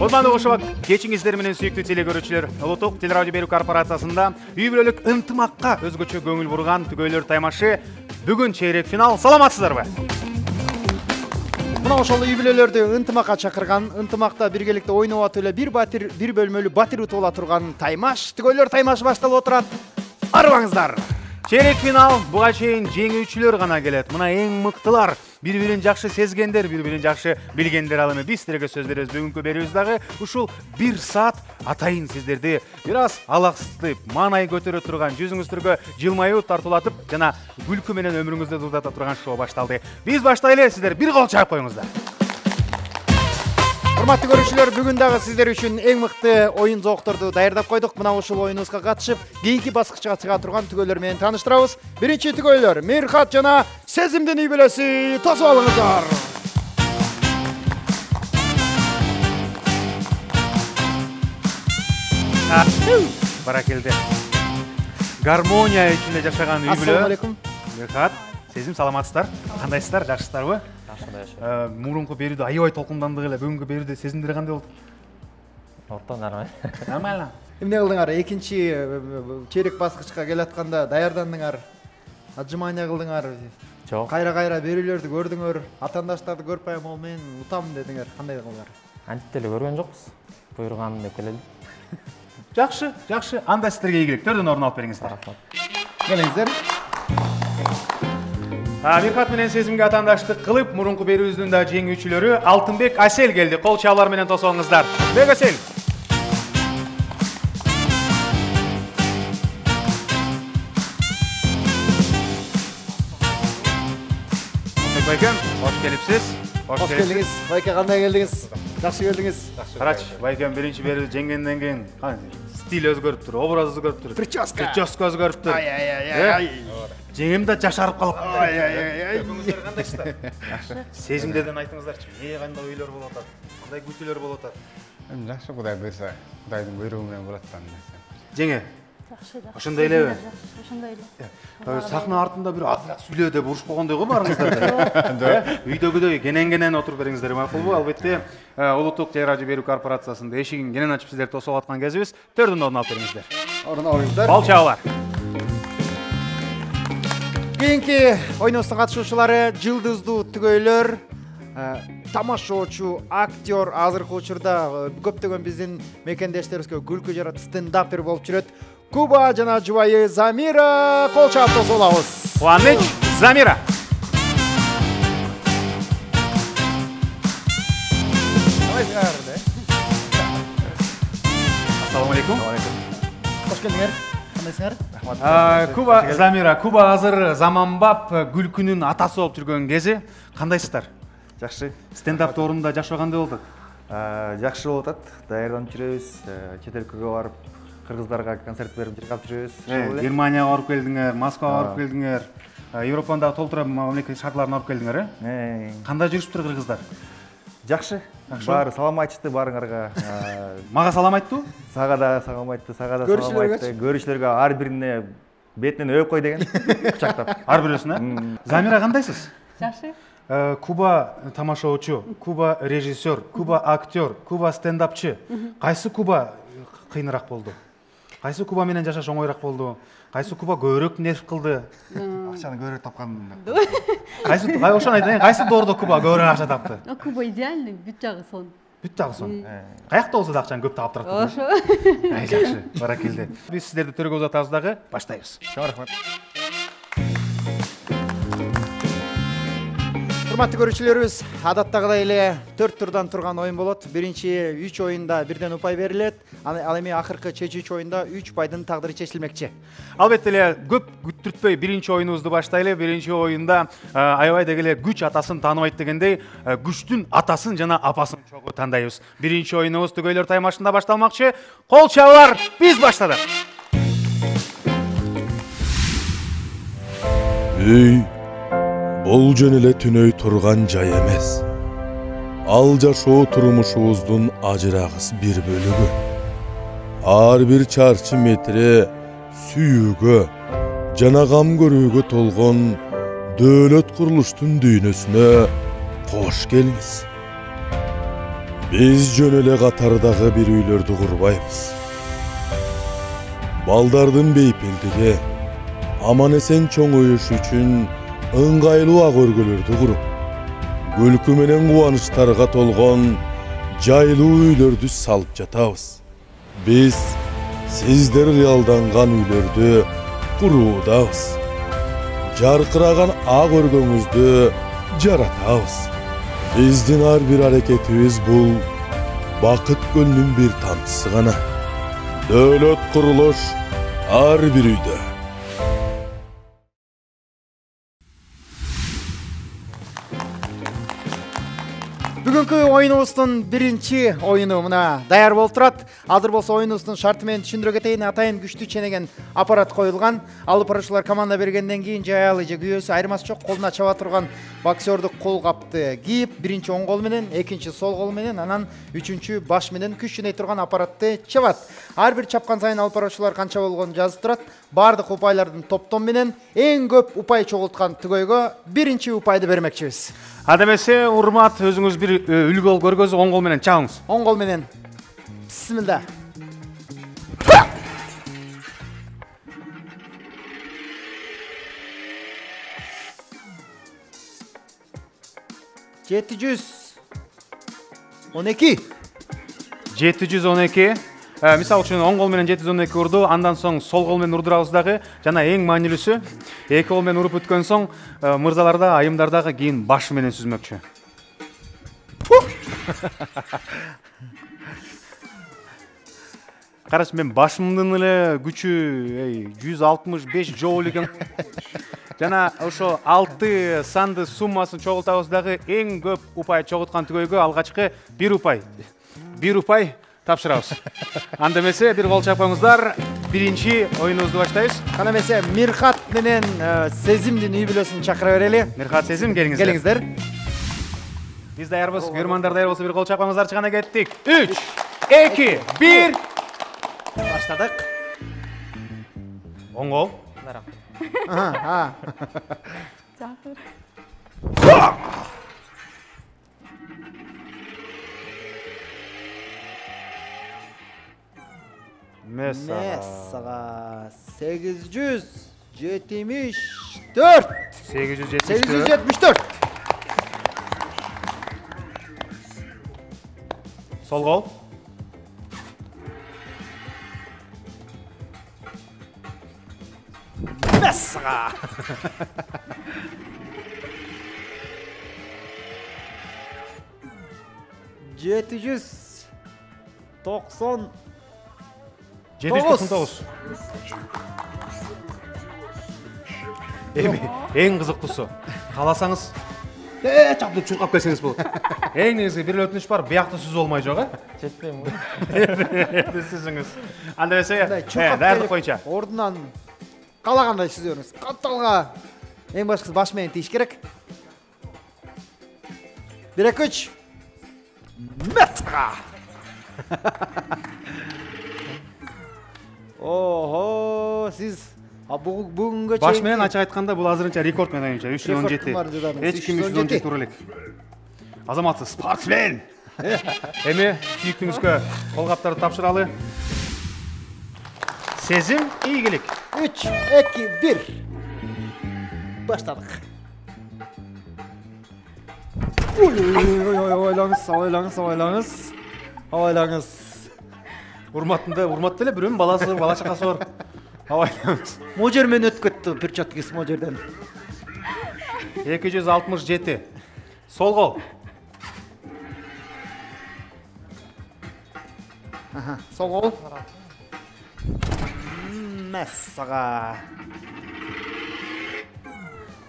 Кутмандуу кошубак, кечиңиздер менен сүйүктүү телекөрүүчүлөр. Улуттук телерадио берүү корпорациясында үй бүлөлүк ынтымакка өзгөчө көңүл бурган түгөйлөр таймашы бүгүн чейрек финал. Саламатсыздарбы? Мына ошол үй бүлөлөрдү ынтымакка чакырган, ынтымакта биргеликте ойноп атып эле бир бөлмөлүү батир утуп ала турган таймаш, түгөйлөр таймашы башталып отурат. Арыбаңыздар. Чейрек финал буга чейин жеңүүчүлөр гана келет. Мына эң мыктылар, бири-бирин жакшы сезгендер, бири-бирин жакшы билгендер ал эми. Биз силерге сөз беребиз бүгүнкү берүүбүз дагы ушул 1 саат атайын сиздерди бир аз алаксытып, маанай көтөрө турган, жүзүңүздөргө жылмаюу тартуулатып жана күлкү менен өмүрүңүздү дулдата турган шоу башталды. Биз баштайлы, сиздер бир кол чаап коюңуздар. Урматтуу көрүүчүлөр, бүгүн дагы сиздер үчүн эң мыкты оюн зоокторду даярдап койдук. Мына ушул оюнубузга катышып, кийинки баскычка чыга турган түгөйлөр менен тааныштырабыз. Биринчи түгөйлөр Мирхат жана Сезимдин үй бүлөсү, тосуп алыңыздар. Баракелде. Гармония ичинде жашаган үй бүлө. Ассалам алейкум. Мирхат, Сезим, саламатсыздар? Кандайсыздар? Жакшысыздарбы? Мурунку берүүдө аябай толкундандык эле. Бүгүнкү берүүдө сезимдери кандай болду? Орто нормально. Нормально. Эмне кылдыңар? Экинчи чейрек баскычка келатканда даярдандыңар? Отжимания кылдыңар? Жок. Кайра берүүлөрдү көрдүңөр? Атаандаштарды көрүп кайм, мен утам дедиңер. Кандай кылдыңар? Антип эле көргөн жокпуз. Буйруган деп келели. Жакшы. Анда сиздерге ийгилик. Төрдөн орун алып бериңиздер. Келиңиздер. Мирхат менен Сезимге атаандаштык кылып, мурунку берүүбүздүн да жеңүүчүлөрү Алтынбек Асел келди. Кол чаалар менен тосуңуздар. Бек Асел. Алтынбек байкем, кош келипсиз. Кош келдиңиз. Байке, кандай келдиңиз? Жакшы келдиңиз. Карачы, байкем биринчи берүүдө жеңгенден кийин стиль өзгөрүптүр, образ өзгөрүптүр. Прическа өзгөрүптүр. Ай. Жеңем да жашарып калып. Көңүлдөр кандайсыздар? Сезимдерден айтыңыздарчы. Эмне кандай ойлор болуп атат? Кандай күтүүлөр болуп атат? Жакшы, Кудай буйрса, Кудайдын буйругу менен болот да. Жеңе. Жакшы. Ошондой элеби? Ошондой эле. Сахна артында бир азыраак сүйлөө деп урушпагандай го барыңыздар. Үйдөгүдөй кенен отуруп бериңиздер макулбу? Албетте, Улуттук телерадио берүү корпорациясында эшигин кенен ачып сиздерди тосуп аткан кезибиз. Төрдөн орун алып бериңиздер. Орун алыңыздар. Кол чаалар. Кийинки оюнубуздун катышуучулары жылдыздуу түгөйлөр, тамашоочу, актер, азыркы учурда көптөгөн биздин мекендештерибизге күлкү жаратып стендапер болуп жүрөт. Куба жана жубайы Замира, кол чаап тосуп алабыз. Кубаныч, Замира. Ассаламу алейкум. Кош келдиңер. Кандайсыңар? Куба, Замира, Куба азыр заманбап күлкүнүн атасы болуп жүргөн кези. Кандайсыздар? Жакшы. Стендап орунда жашоо кандай болду? Жакшы болуп атат. Даярданып жүрөбүз. Чет өлкөгө барып, кыргыздарга концерт берип чыркап жүрөбүз. Германияга барып келдиңер, Москвага барып келдиңер. Европада толтура мамлекет шаарларына барып келдиңер, э? Кандай жүрүшүптүр кыргыздар? Жакшы. Баары салам айтышты баарыңарга. Мага салам айттыбы? Сага да салам айтты, сага да салам айтты. Көрүүчүлөргө ар бирине бетинен өп кой деген. Кучактап. Ар бирөөсүнө. Замира кандайсыз? Жакшы. Куба тамашоочу, Куба режиссер, Куба актер, Куба стендапчы. Кайсы Куба кыйыныраак болду? Кайсы Куба менен жашаш оңоюраак болду? Кайсы Куба көбүрөөк нерв кылды? Акчаны көбүрөөк тапкан. Ошону айтайын, кайсы доордо Куба көбүрөөк акча тапты? Куба идеальный, бүт жагы сон. Бүт жагы сон. Каякта болсо да акчаны көп таап турат. Ошо. Жакшы, баракелде. Биз сиздерди төрөгө узатабыз дагы, баштайбыз. Рахмат. Урматтуу көрүүчүлөрүбүз, адаттагыдай эле 4 турдан турган оюн болот. Биринчи 3 оюнда бирден упай берилет. Ал эми акыркы чечүүчү оюнда 3 пайдын тагдыры чечилмекчи. Албетте эле көп күттүртпөй биринчи оюнубузду баштайлы. Биринчи оюнда аябай дегеле күч атасын тааныбайт дегендей, күчтүн атасын жана апасын чогуу тандайбыз. Биринчи оюнубуз түгөйлөр таймашында башталмакчы. Кол чаалар, биз баштадык. Бул жөн эле түнөй турган жай эмес. Ал жашоо турмушубуздун ажырагыс бир бөлүгү. Ар бир чарчы метре сүйүүгө жана гам көрүүгө толгон дөөлөт курулуштун дүйнөсүнө кош келиңиз. Biz жөн эле катардагы бир үйлөрдү курбайбыз. Балдардын бейпилдиги, аман эсен чоңоюш үчүн ыңгайлуу ак өргөлөрдү куруп, күлкү менен кубанычтарга толгон жайлуу үйлөрдү салып жатабыз. Биз сиздер кыялданган үйлөрдү куруудабыз. Жаркыраган ак өргөңүздү жаратабыз. Биздин ар бир аракетибиз бул бакыт көлүнүн бир тамчысы гана. Дөөлөт курулуш ар бир үйдө. Бүгүнкү оюнубуздун биринчи оюну мына даяр болуп турат. Азыр болсо оюнубуздун шарты менен түшүндүрө кетейин. Атайын күчтүү ченеген аппарат коюлган. Алып баруучулар команда бергенден кийин жаялы же күйөөсү айырмасы жок, колуна чаба турган боксердук кол капты кийип, биринчи оң кол менен, экинчи сол кол менен, анан үчүнчү баш менен күч жөнөй турган аппаратты чабат. Ар бир чапкан сайын алып баруучулар канча болгонун жазып турат. Бардык упайлардын топтом менен эң көп упай чогулткан түгөйгө биринчи упайды бермекчибиз. Адемесе, урмат, өзүңүз бир үлгү алып көргөзүп, оң кол менен чабыңыз. Оң кол менен. Бисмилла. Жети жүз 12. 712. Мисал үчүн оң кол менен 712 урду, андан соң сол кол менен урдурабыз дагы. Жана эң маанилүүсү, эки кол менен уруп бүткөн соң мырзаларда, айымдардагы кийин баш менен сүзмөкчү. Карач, мен башымдын эле күчү 165 жоул экен. Жана ошо 6 санды суммасын чогултабыз дагы, эң көп упай чогулткан түгөйгө алгачкы 1 упай. 1 упай тапшырабыз. Анда эмесе бир кол чапкаңыздар, биринчи оюнубузду баштайбыз. Кана эмесе Мирхат менен Сезимдин үй бүлөсүн чакыра берели. Мирхат, Сезим, келиңиздер. Келиңиздер. Биз даярбыз. Көрмандар даяр болсо бир кол чапкаңыздар, чыгана кеттик. 3, 2, 1. Баштадык. Оң кол. Мессага 874. 874. Сол кол. Мессага. Жети жүз 90. 799. Эң кызыктуусу, кааласаңыз чапты чуркап келсеңиз болот. Эң негизги бир өтүнүч бар, биякты сүзүп болмой жок, Жетпейм. Сүзүңүз. Анда эсе, даярдык боюнча. Ордунан калагандай сүзөңүз. Катталга. Эң башкысы баш менен тийиш керек. 1 2 3. Мессага. Ого, сиз бүгүнгө Баш менен ачык айтканда бул азырынча рекорд менен оюнча 317. Эч ким 317 тура элек. Азаматсыз спортсмен. Эми сүйүктүңүзгө кол каптарды тапшыралы. Сезим, ийгилик. 3 2 1. Баштадык. Ойлаңыз. Урматтуу эле бирөөнүн баласы, бала чакасы бар. Абайлаңыз. Можер менен өтүп кетти, перчаткасы можерден. 267. Сол кол. Сол кол. Мессага.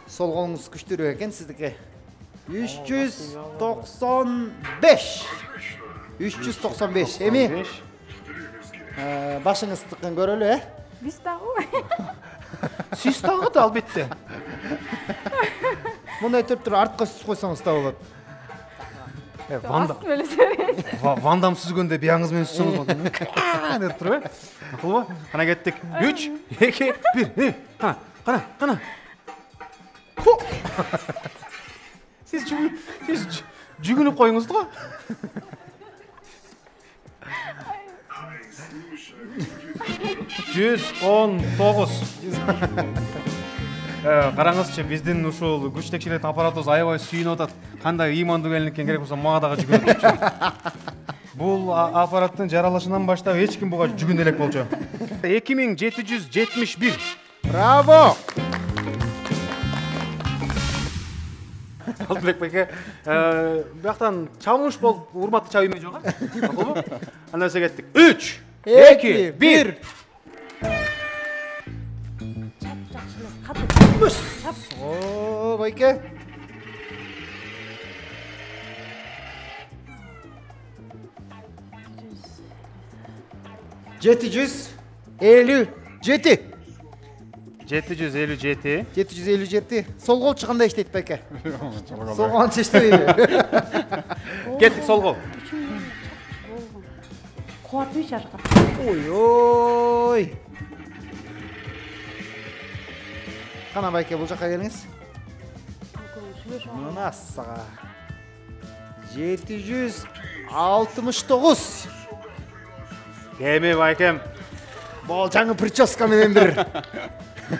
Сол колуңуз күчтүүрөөк экен сиздики. 395. 395. Эми башыңыз тыккан көрөлү, Биз дагы. Сиз дагы да албетте. Мындай төптөр артка сүз койсоңуз да болот. Вандам сүзгөндө бияңыз менен сүзсөңүз болот. Деп туруп, Акылбы? Кана кеттик. 3, 2, 1. Кана. Сиз жүгүнүп коюңуз го. Караңызчы, биздин ушул күч текшеретін аппаратыбыз аябай сүйүнүп атат. Кандай ыймандуу келиникен керек болсо мага дагы жүгүнүп атчу. Бул аппараттын жаралышынан баштап эч ким буга жүгүнө элек болчу. 2771. Браво! Алтынбек байке, бияктан чабымыш болуп, урматтуу чабып эме жок. Макулбу? Андан соң кеттик. 3, 2, 1. О, байке. Жети жүз элүү жети. 757. 757. Сол кол чыкканда иштейт байке. Сол канча иштейби? Кеттик сол кол. Кубатый жарга. Ой. Кана байке, бул жака келиңиз. Мына сага. 769. Эми байкем, Бол жаңы прическа менен бир.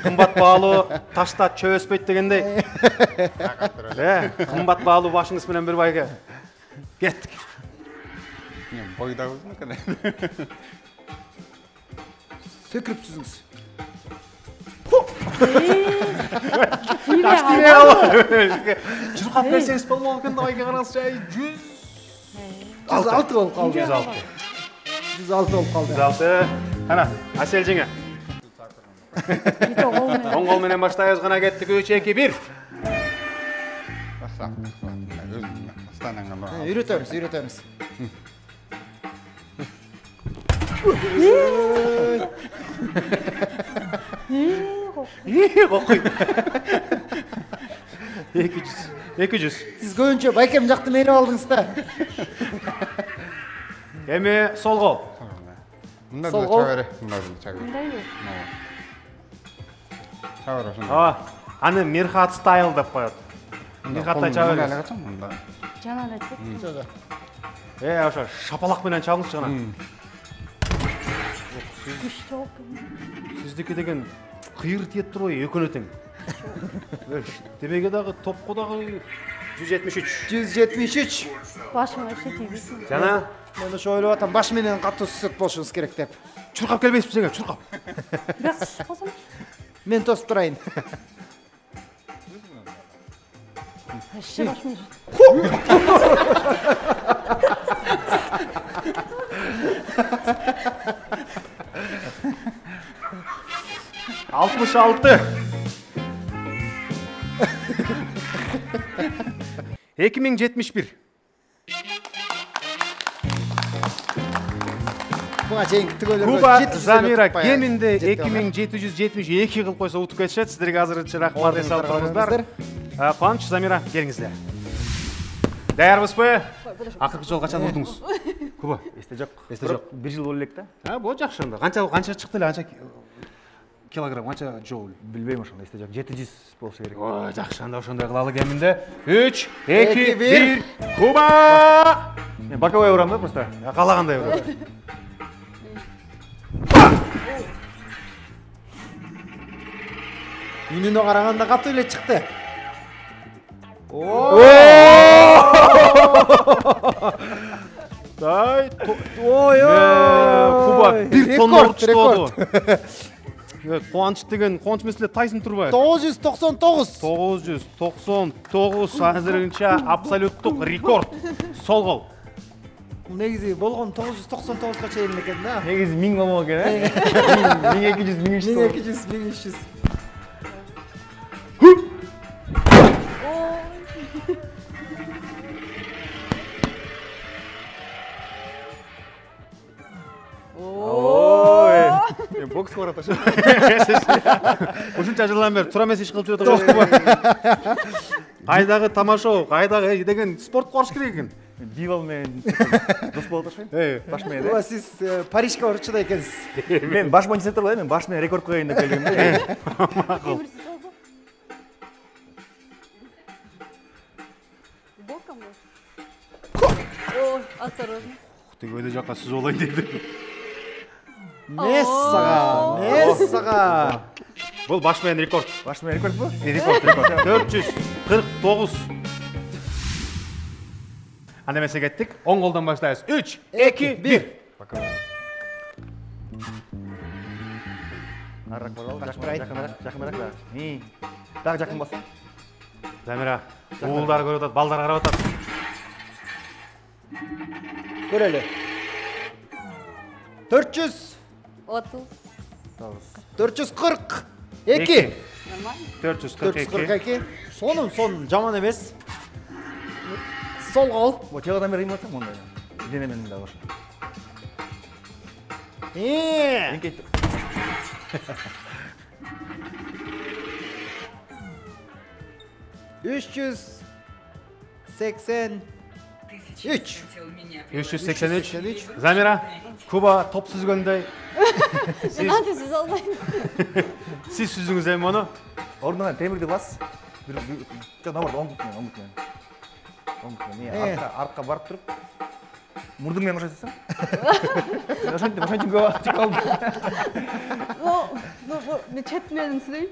кымбат баалуу ташта чөбөспөйт дегендей. Кымбат баалуу башыңыз менен бир байке. Кеттик. Бойдагы өзүн экен. Сөкүрүп сүзүңүз. Чуркап берсеңиз болмок экен да байке, караңызчы. 106 болуп калды. 106. 106 болуп калды. 106. Ана, Асел жеңе. Оң кол менен баштайбыз, гана кеттик. 3, 2, 1. Баса. Өзүн станаңан бар. Үйрөтөбүз. Кокуй. 200. Сиз көбүнчө байкем жакты мээлеп алдыңыз да. Эми сол кол. Мында Сол да кол. чабары. Мында да чабары. Мындайбы? Чабары ошондой. Аны Мирхат стайл деп коет. Мирхаттай чабары. Мында. Жана элетти. Ошо шапалак менен чабыңызчы гана. Күчтүү. Сиздики деген кыйыр тиет турбайбы, экөөнө тең. Тебеге дагы, топко дагы 173. 173. Башыма иши тийбесин. Жана Мен ошо ойлоп атам, баш менен катуу сүзөт болушуңуз керек деп. чуркап келбейсизби сеңер, чуркап. Бирок калсам. Мен тосуп турайын. Иши башым. 66. 2071. Буга чейинки төгөлөргө Куба жети жүз Замира өтүп калды. кеминде Жетти ал. 2772 кылып койсо утуп кетишет. Сиздерге азырынча рахмат эс алып турыңуздар. Кубаныч, Замира, келиңиздер. Даярбызбы? Акыркы жолу качан урдуңуз? Куба, Эсте жок. Эсте жок. Бир жыл боло элек да. Бул жакшы анда. Канча чыкты эле, канча килограмм, канча жоул? Билбейм ошондо, эсте жок. 700 болушу керек. Ой, жакшы анда ошондой кылалы кеминде. 3, 2, Эки, 1. Куба! Мен боковой урам да просто. Калагандай урат. Үнүнө караганда катуу эле чыкты. Дай, Ой, Куба бир тонна рекорд, урчтоду. Кубаныч деген, Кубаныч эмес эле Тайсон турбайбы? 999. 999 азырынча абсолюттук рекорд. Сол кол. Негизи болгон 999га чейин экен да. Негизи 1000 болмок экен, э? 1200, 1300. 1200, 1300. Бокс кылып атат ошо. Ушунча жылдан бери туура эмес иш кылып жүрөт Куба. Кайдагы тамашоо, кайдагы деген спорт кылыш керек экен. Билал менен дос болот ошо. Баш менен. Буга сиз Парижге барчуда экенсиз. Мен баш боюнча турбай, мен баш менен рекорд коеюн деп келгем да. Макул. Боком. Ой, осторожно. тигөөдө жакка сүз болойн деди. Мессага. Бул баш менен рекорд. Баш менен рекорд бу? Рекорд. 449. Анда эмесе кеттик. Оң колдон баштайбыз. 3, 2, 1. Нарак болол, жакыныраак. Дагы жакын болсо. Замира, уулдар көрүп атат, балдар карап атат. Көрөлү. 400. 30. 442. Нормально. 442. Сонун жаман эмес. Сол кол. Бу телодан бери иматсам мондай. Дене менен дагы ошо. Эңкейт. 383. Замира, Куба топ сүзгөндөй. Нанты сүз албайм. Сиз сүзүңүз эми мону. Ордунан темирди бас. Жок, набар оң бут менен. Артка барып туруп. Мурдуң менен кошотсаң. Ошентип чыгып Мен чет менен сүзөйм.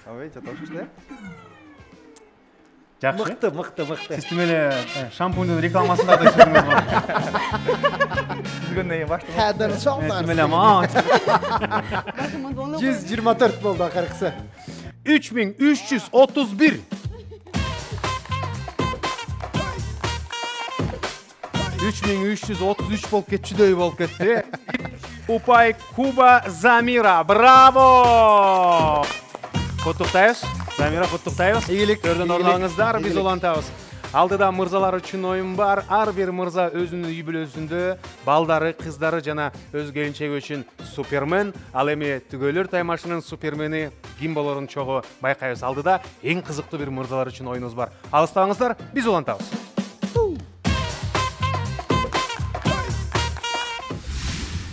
Ой, чаташыш да? Жакшы. Мыкты. Сиз тимеле шампуньдун рекламасында да сүзүңүз бар. Сүзгөндөн кийин баштап. Хадыр шалдар. Тимеле ма. 124 болду акыркысы. 3331. 3333 болуп кетчүдөй болуп кетти. Упай Куба Замира. Браво! Куттуктайбыз. Замира, куттуктайбыз. Ийгилик. Төрдөн орун алыңыздар, биз улантабыз. Алдыда мырзалар үчүн оюн бар. Ар бир мырза өзүнүн үй бүлөсүндө балдары, кыздары жана өз келинчеги үчүн супермен. Ал эми түгөйлөр таймашынын супермени ким болорун чогуу байкайбыз. Алдыда эң кызыктуу бир мырзалар үчүн оюнубуз бар. Алыстабаңыздар, биз улантабыз.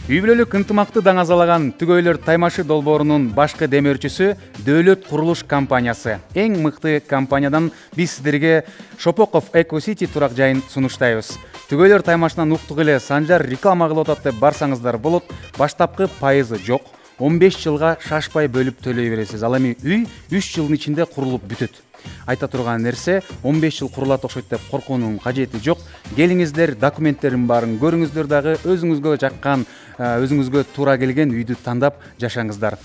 Үй бүлөлүк ынтымакты даңазалаган түгөйлөр таймашы долбоорунун башкы демөөрчүсү Дөөлөт курулуш компаниясы. Эң мыкты компаниядан биз сиздерге Шопоков Эко Сити турак жайын сунуштайбыз. Түгөйлөр таймашынан уктук эле Санжар реклама кылып атат деп барсаңыздар болот. Баштапкы пайызы жок. 15 жылга шашпай бөлүп төлөй бересиз. Ал эми үй 3 жылдын ичинде курулуп бүтөт. Айта турган нерсе 15 жыл курулат окшойт деп коркуунун кажети жок. Келиңиздер, документтерин баарын көрүңүздөр дагы өзүңүзгө жаккан, өзүңүзгө туура келген үйдү тандап жашаңыздар.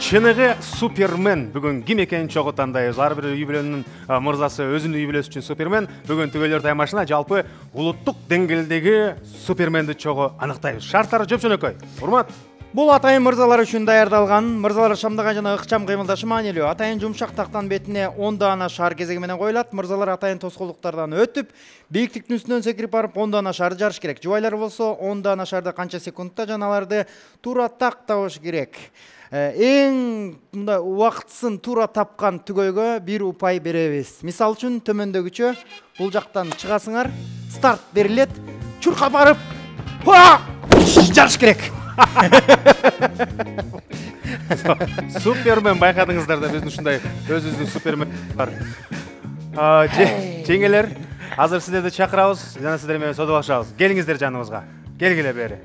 Чыныгы супермен. Бүгүн ким экенин чогуу тандайбыз. Ар бир үй бүлөнүн мырзасы өзүнүн үй бүлөсү үчүн супермен. Бүгүн түгөйлөр таймашына жалпы улуттук деңгээлдеги суперменди чогуу аныктайбыз. Шарттары жөпжөнөкөй. Урмат. Бул атайын мырзалар үчүн даярдалган. Мырзалар шамдаган жана ыкчам кыймылдашы маанилүү. Атайын жумшак тактан бетине 10 даана шаар кезеги менен коюлат. Мырзалар атайын тоскоолдуктардан өтүп, бийиктиктин үстүнөн секирип барып 10 даана шаарды жарыш керек. Жубайлар болсо 10 даана шаарды канча секундта жана аларды туура так табыш керек. Эң мындай убактысын туура тапкан түгөйгө бир упай беребиз. Мисал үчүн төмөндөгүчө бул жактан чыгасыңар, старт берилет, чуркап барып, жарыш керек. Супермен байкадыңыздар да биздин ушундай өзүбүздүн супермен бар. Жеңелер, азыр сиздерди чакырабыз жана сиздер менен содулашабыз. Келиңиздер жаныбызга. Келгиле бери.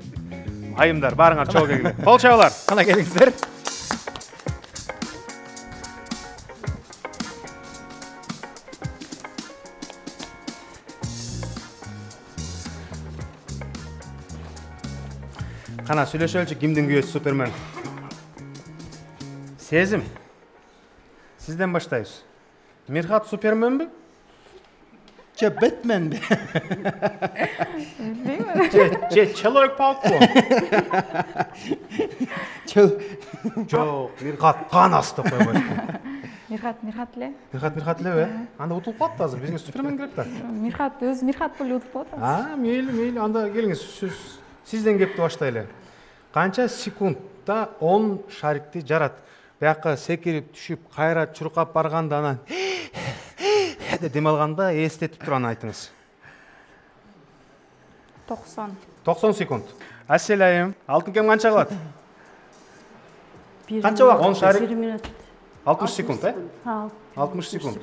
Айымдар, барыңар чогуу келгиле. Кол чабуулар. Кана келиңиздер. Кана сүйлөшөлүчү, кимдин күйөөсү супермен? Сезим. Сизден баштайбыз. Мирхат суперменби? Же Бэтменби? Же Человек-паукпу? Жок, Мирхат Танос деп койбойт. Мирхат эле. Мирхат элеби? Анда утулуп калыпты азыр. Бизге супермен керек да. Мирхат өзү Мирхат болуп утуп калат. Мейли. Анда келиңиз. Сизден кепти баштайлы. Канча секундта 10 шарикти жарат? Бияка секирип түшүп, кайра чуркап барганда анан деп дем алганда эстетип турган айтыңыз. 90. 90 секунд. Аселайым, алтын кем канча калат? Канча убакыт? 10 шарик. 1 мүнөт. 60 секунд, э? 60 секунд.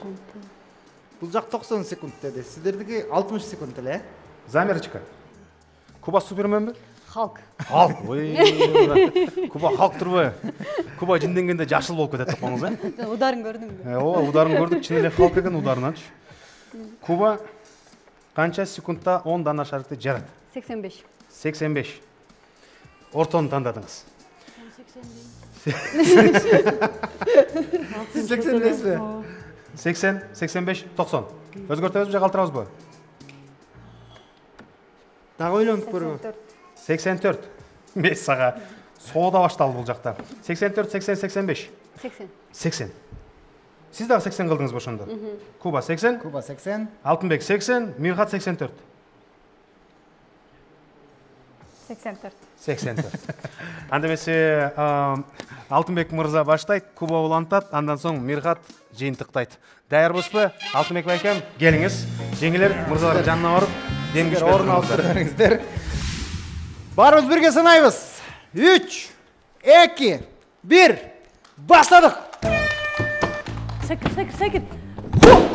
Бул жак 90 секунд деди. Сиздердики 60 секунд эле. Замерочка. Куба суперменби? Халк. Халк. Ой. Куба халк турбу? Куба жинденгенде жашыл болуп кетет деп коңуз, э? Ударын көрдүңбү? Ооба, ударын көрдүк. Чын эле халк экен ударынанчы. Куба канча секундта 10 дана шарикти жарат? 85. 85. Ортону тандадыңыз. Сиз 80 дейсизби? 80, 85, 90. Өзгөртөбүзбү же калтырабызбы? Дагы ойлонуп көргү. 84. 84. Мен сага соода башталды бул жакта. 84, 80, 85. 80. 80. Сиз дагы 80 кылдыңызбы ошондо? Куба 80, Куба 80. Алтынбек 80, Мирхат 84. 84. 84. Анда эмесе Алтынбек мырза баштайт, Куба улантат, андан соң Мирхат жыйынтыктайт. Даярбызбы? Алтынбек байкем, келиңиз. Жеңилер мырзалардын жанына барып, демгиш Орун алып бериңиздер. Барыбыз бирге санайбыз. 3, 2, 1. Баштадык. Секир.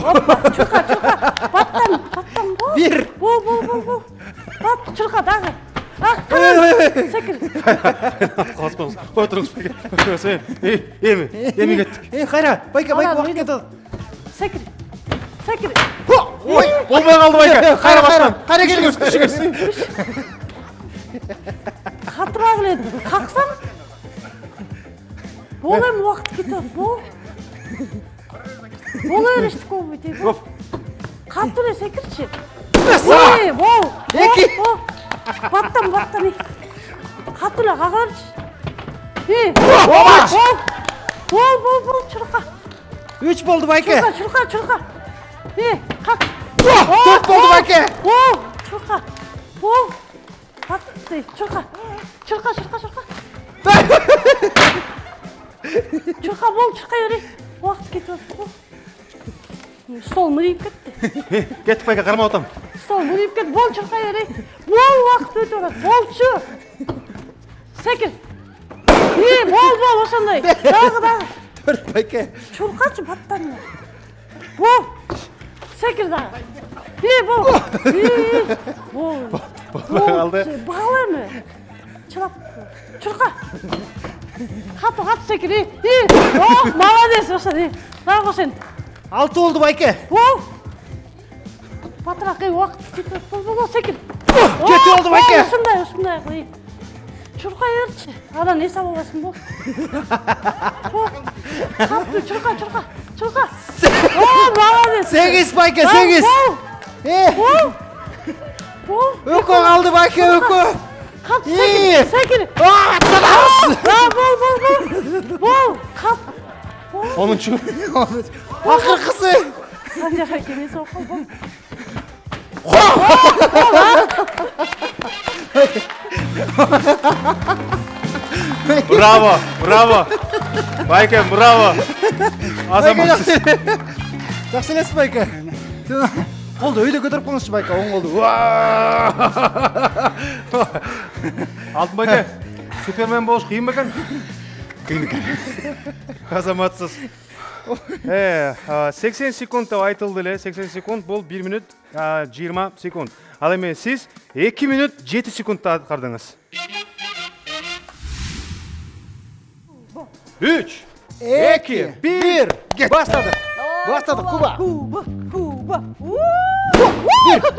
Опа, чурка. Баттан. 1. Бул. Бат, чурка дагы. Секир. Кой туруңуз байке. Эми кеттик. Кайра, байке убакыт кетет. Секир. Ой, Болбой калды байке. Кайра баштан. Кайра келиңиз. Катыра келет. Каксам? Бул эми убакыт кетет. Бул эрештик болбойт. Катып эле секирчи. Ой, бул. 2. Баттан. Катып эле кагарчы. Бул, чурка. 3 болду байке. Чурка. Как? 4 болду байке. Чурка. Батты, чурка. Чурка бол, чурка бери. Убакыт кетип атты. Стол мыйып кетти. Кеттик байке, кармап атам. Стол мыйып кетти. Бол, чурка бери. Бол, убакыт өтүп атат. Болчу. Секир. Бол, ошондой. Дагы. 4 байке. Чуркачы баттан. Бол. Секир дагы. Бол. Калды. Багала эми. Чылап. Чурка. Кат секир. Молодец, ошо. Браво сен. 6 болду байке. Бол. Батыраак убакыт кетип. Бол, секир. 7 болду байке. Ушундай. Чурка берчи. Анан эс алып аласың бол. Катты, чурка. Молодец. 8 байке, 8. Бол. Өкө калды байке, өкө. Кат, секир. Бол. Кат. 10-чу. Акыркысы. Санжар экенин сокол бол. Браво. Байке, браво. Азаматсыз. Жакшы элесиз байке. Колду өйдө көтөрүп коңузчу байке, оң колду. Алтын байке, супермен болуш кыйын бекен? Кыйын экен. Азаматсыз. 80 секунд деп айтылды эле. 80 секунд бул 1 минут 20 секунд. Ал эми сиз 2 минут 7 секундта аткардыңыз. 3, 2, 1. Баштадык. Куба.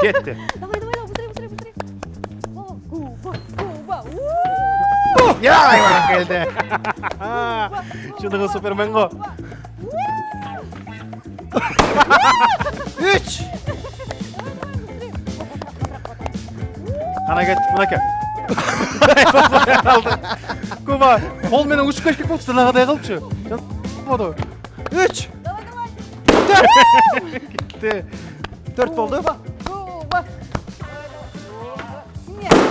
Кетти. Давай, быстрее. Куба. Я, келди. Чындыгы супермен го. 3. Ана кеттик, мынакей. Куба, кол менен учуп кеткен болчу, нагандай кылчу. Болду. 3. 4 болду. Куба.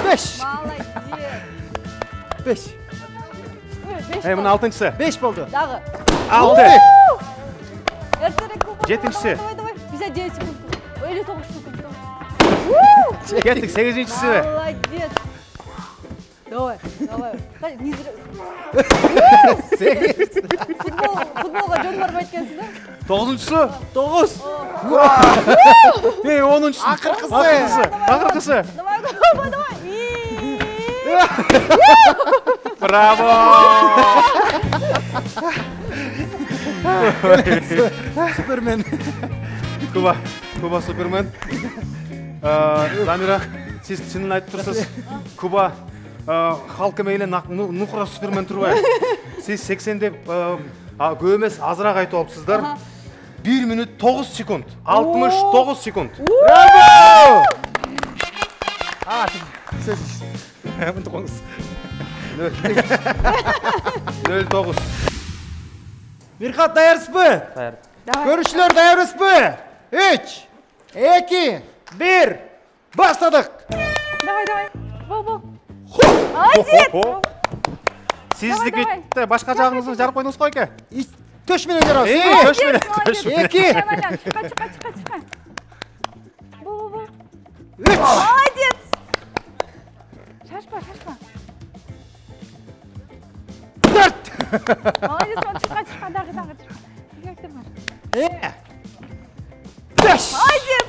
5. Молодец. 5. Мына 6-чысы. 5 болду. Дагы. 6. Эртерээк Куба. Жетинчиси. Давай. Бизе 9 секунд. 59 секунд. Кеттик, 8-чиси. Молодец. Давай. Футболға жөн бармай еткенсің да? 9-шысы. 9. 10-шысы. Ақырқысы. Давай. Браво! Супермен. Куба супермен. Замира, сіз шынын айтып тұрсыз. Куба халқы мейлі нұқыра супермен тұрбай. Сіз 80 деп көмес азырақ айтып алыпсыздар. 1 минут 9 секунд. 69 секунд. Браво! Бұнды қоңыз. 0-9. Мирхат, даярсыз бі? Даяр. Көрушілер даярсыз бі? 3, 2, 1, бастадық. Давай. Бол. Айдет! Сіздікі башқа жағыңызды жарып қойдыңыз қой ке? Төш менен жарасыз. Төш менен. 2. Бол. Айдет! Шашпа. 4. Молодец, он шыққа, дағы. 5. Айдет!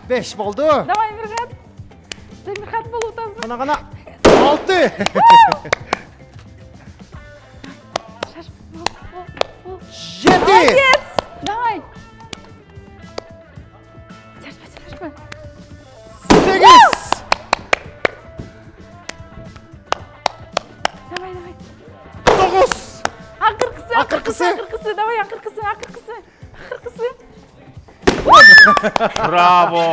5 болды. Давай, Мирхат. Сен Мирхат бол ұтасың. Қана. 6. Шашпа. 7. Молодец! Давай. Шашпа. 8. Давай. 9. Ақырқысы. Давай, ақырқысы. Браво!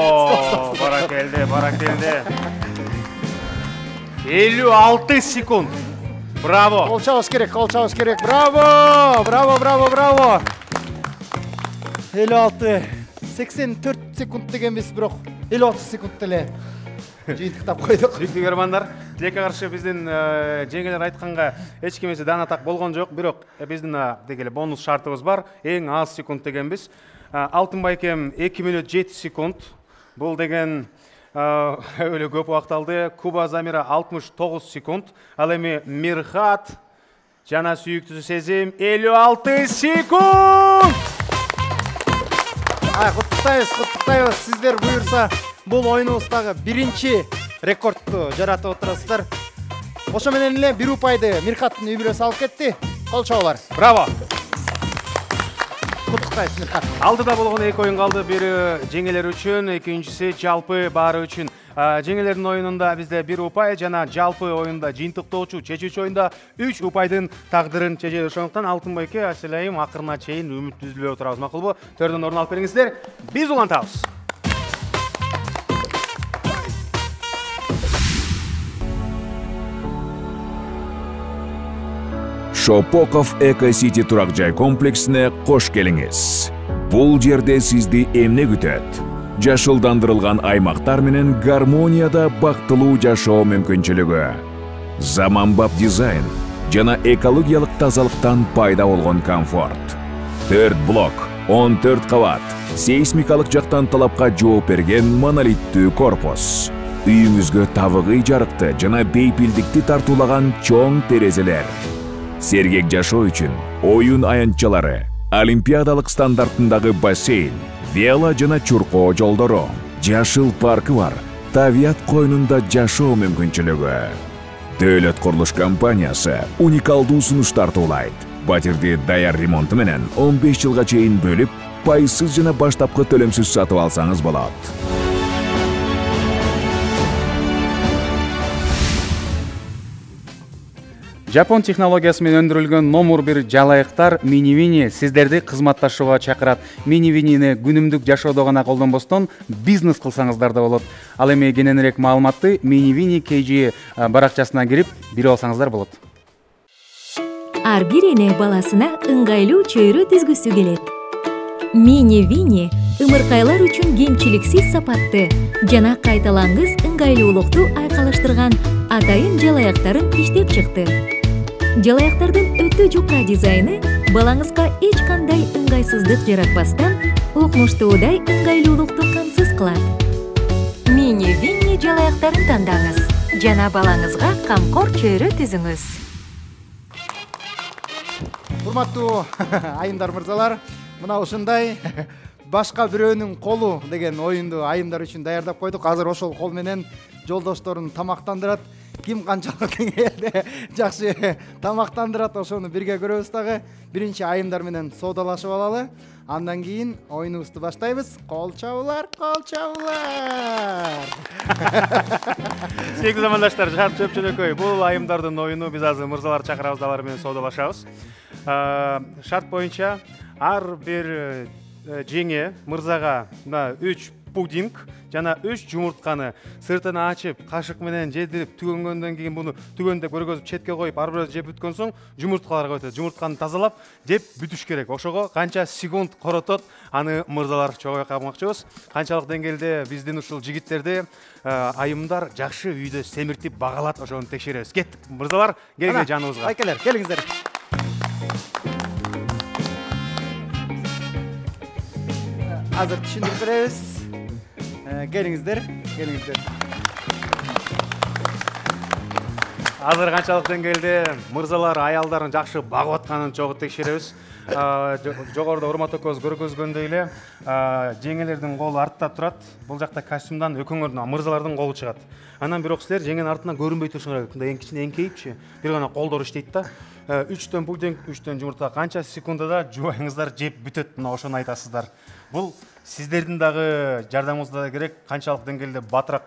Баракелді. 56 секунд. Браво! Қол чабыс керек. Браво. 56. 84 секунд деген біз бірақ 56 секунд тіле. Жиынтықтап қойдық. Сүйікті көрмандар, тілекке қаршы біздің жеңгелер айтқанға еш кемесі дан атақ болған жоқ, бірақ біздің дегелі бонус шартымыз бар, ең аз секунд деген біз. Алтынбай кем 2 минут 7 секунд. Бұл деген өлі көп уақыт алды. Куба Замира 69 секунд. Ал эми Мирхат жана сүйіктісі Сезим 56 секунд. Құттықтайбыз. Сіздер бұйырса бұл ойынымыздағы бірінші рекордты жаратып отырасыздар. Ошо менен эле 1 ұпайды Мирхаттын үйбүрөсү алып кетти. Кол чабуулар. Браво! Құттықтайбыз Мирхат. Алдыда болгон 2 ойын қалды. Бири жеңелер үчүн, экинчиси жалпы баары үчүн. Жеңелердин ойынында бизде 1 ұпай, жана жалпы ойында жыйынтыктоочу чечүүчү ойында 3 ұпайдын тагдырын чечет. Ошондуктан Алтынбайке Аселайым акырына чейин үмүттүү отурабыз. Макулбу? Төрдөн орун алып бериңиздер. Биз улантабыз. Шопоков Эко-Сити турак жай комплексине кош келиңиз. Бул жерде сизди эмне күтөт? Жашылдандырылган аймактар менен гармонияда бактылуу жашоо мүмкүнчүлүгү. Заманбап дизайн жана экологиялык тазалыктан пайда болгон комфорт. 4 блок, 14 кабат, сейсмикалык жактан талапка жооп берген монолиттүү корпус. Үйүңүзгө табыгый жарыкты жана бейпилдикти тартуулаган чоң терезелер. Сергек жашоо үчүн оюн аянтчалары, олимпиадалык стандартындагы бассейн, вело жана чуркоо жолдору, жашыл паркы бар, табият койнунда жашоо мүмкүнчүлүгү. Дөөлөт курулуш компаниясы уникалдуу сунуштар туулайт. Батирди даяр ремонту менен 15 жылга чейин бөлүп, пайсыз жана баштапкы төлөмсүз сатып алсаңыз болот. Жапон технологиясы менен өндүрүлгөн номер 1 жалайыктар Mini-Vini сиздерди кызматташууга чакырат. Mini-Vinini күнүмдүк жашоодо гана колдонбостон бизнес кылсаңыздар да болот. Ал эми кененирээк маалыматты Mini-Vini KG баракчасына кирип билип алсаңыздар болот. Ар бир эне баласына ыңгайлуу чөйрө түзгүсү келет. Mini-Vini ымыркайлар үчүн кемчиликсиз сапатты жана кайталангыс ыңгайлуулукту айкалыштырган атайын жалаяктарын иштеп чыкты. Жалаяктардын өтө жука дизайны балаңызга эч кандай ыңгайсыздык жаратпастан укмуштуудай ыңгайлуулукту камсыз кылат. Mini-Vini жалаяктарын тандаңыз. жана балаңызга камкор чөйрө түзүңүз. Урматтуу айымдар мырзалар, мына ушундай башка бирөөнүн колу деген оюнду айымдар үчүн даярдап койдук. Азыр ошол кол менен жолдошторун тамактандырат. Ким канчалык деңгээлде жакшы тамактандырат, ошону бирге көрөбүз дагы. Биринчи айымдар менен соодалашып алалы. Андан кийин оюнубузду баштайбыз. Кол чабуулар, кол чабуулар. Сүйүктүү замандаштар, шарт чөп-чөнөкөй. Бул айымдардын оюну, биз азыр мырзалар чакырабыз, алар менен соодалашабыз. Шарт боюнча ар бир жеңе мырзага 3 пудинг жана 3 жумуртканы сыртын ачып, кашык менен жедирип, түгөнгөндөн кийин буну түгөндө көргөзүп четке коюп, ар бирөө жеп бүткөн соң жумурткаларга өтөт. Жумуртканы тазалап, жеп бүтүш керек. Ошого канча секунд коротот, аны мырзалар чогуу камакчыбыз. Канчалык деңгээлде биздин ушул жигиттерди айымдар жакшы үйдө семиртип багалат, ошону текшеребиз. Кеттик, мырзалар, келгиле жаныбызга. Айкелер, келиңиздер. Азыр түшүндүрүп беребиз. Келиңиздер. Азыр канчалык деңгээлде мырзалар аялдарын жакшы багып атканын чогуу текшеребиз. Жогоруда урматтуу көз көргөзгөндөй эле жеңелердин колу артта турат. Бул жакта костюмдан өкөңөрдүн мырзалардын колу чыгат. Анан бирок силер жеңенин артынан көрүнбөй турушуңар керек. Мындай эң кичине эңкейипчи, бир гана колдор иштейт да. 3төн пудинг, 3төн жумурта канча секундада жубайыңыздар жеп бүтөт, мына ошону айтасыздар. Бул сиздердин дагы жардамыңызда керек. Канчалык деңгээлде батыраак